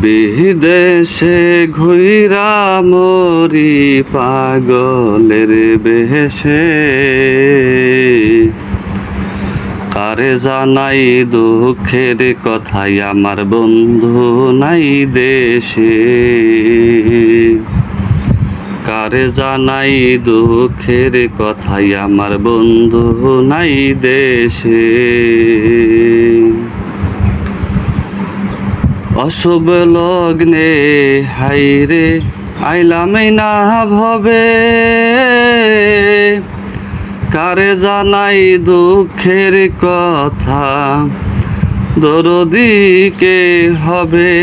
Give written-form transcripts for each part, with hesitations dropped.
বিদেশে ঘুইরা মরি পাগলের বেশে, কারে জানাই দুঃখের কথাই আমার বন্ধু নাই দেশে। কারে জানাই দুঃখের কথাই আমার বন্ধু নাই দেশে। অশুভ লগ্নে হাইরে আইলামই না ভবে, কারে জানাই দুঃখের কথা দরদি কে হবে।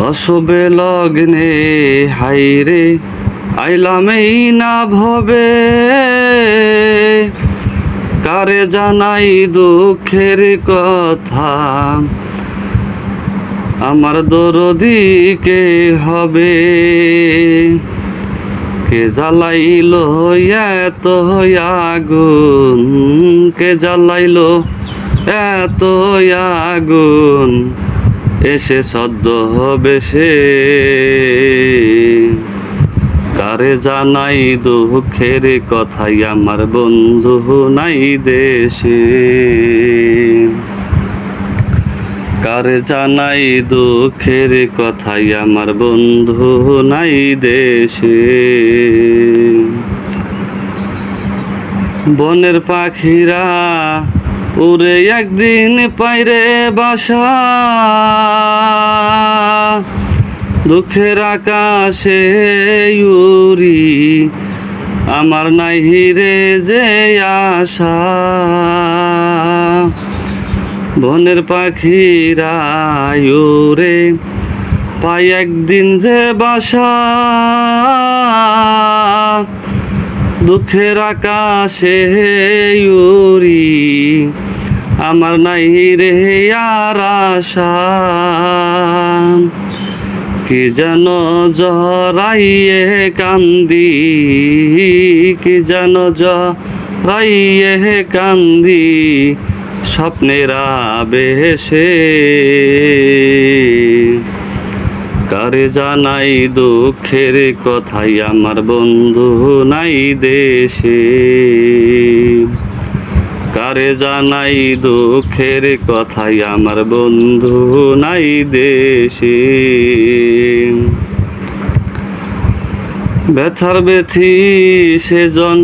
অশুভ লগ্নে হাইরে আইলামই না ভবে, কারে জানাই দুঃখের কথা আমার দরদি কে হবে। কে জ্বালাইলো এত আগুন, কে জ্বালাইলো এত আগুন, এসে সদ্য হবে সে। কারে জানাই দুঃখের কথাই আমার বন্ধু নাই দেশে। কারে জানাই দুঃখের কথাই আমার বন্ধু নাই দেশে। বনের পাখিরা উড়ে একদিন পাইরে বাসা, দুঃখের আকাশে উড়ি আমার নাই রে যে আশা। বনের পাখিরা উড়ে পাই একদিন যে বাসা, দুঃখের আকাশে উড়ি আমার নাই রে আর আশা। কি যেন জরাইয়ে কান্দি, কি যেন জরাইয়ে কান্দি স্বপ্নেরা বেশে। কারে জানাই দুঃখের কথাই আমার বন্ধু নাই দেশে। কারে জানাই দুঃখের কথাই আমার বন্ধু নাই দেশে। ব্যথার ব্যথি সেজন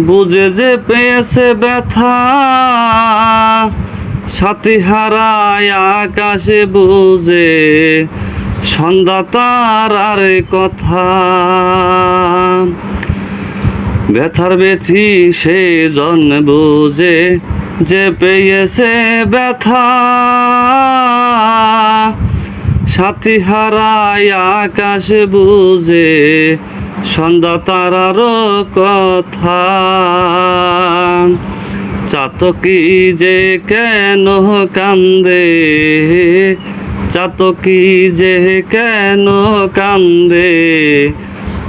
বুঝে যে পেয়েছে ব্যথা, সাথী হারায় আকাশে বুঝে সন্ধ্যা তারার কথা। ব্যথার ব্যথি সেজন বুঝে যে পেয়েছে ব্যথা, সাথী হারায় আকাশ বুঝে সন্ধ্যা তারার কথা। চাতকি যে কেন কান্দে, চাতকি যে কেন কান্দে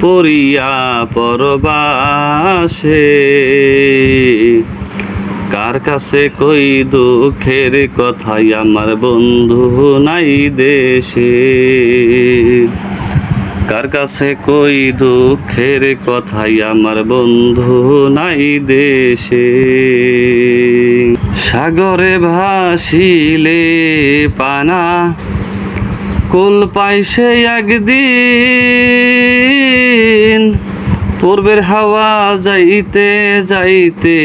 পড়িয়া পরবাসে। কার কাছে কই দুঃখের কথাই আমার বন্ধু নাই দেশে। কার কাছে কই দুঃখের কথাই আমার বন্ধু নাই দেশে। সাগরে ভাসিলে পানা কুল পাই সে একদিন, পূর্বের হাওয়া যাইতে যাইতে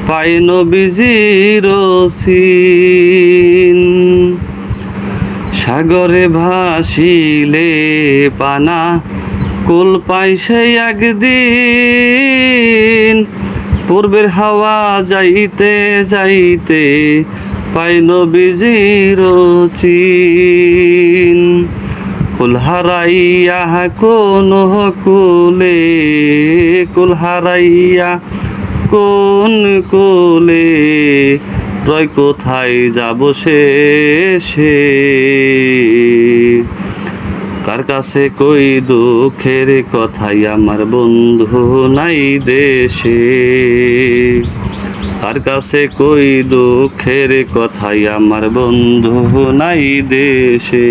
পাই নবীজির সিন। সাগরে ভাসিলে পানা কুল পাই সে একদিন, পূর্বের হাওয়া যাইতে যাইতে পাই নবীজির চিন। কুল হারাইয়া কোন কুলে, কুল হারাইয়া কোন কুলে, রয় কোথায় যাব শেষে। কার কাছে কই দুঃখের কথাই আমার বন্ধু নাই দেশে। কার কাছে কই দুঃখের কথাই আমার বন্ধু নাই দেশে।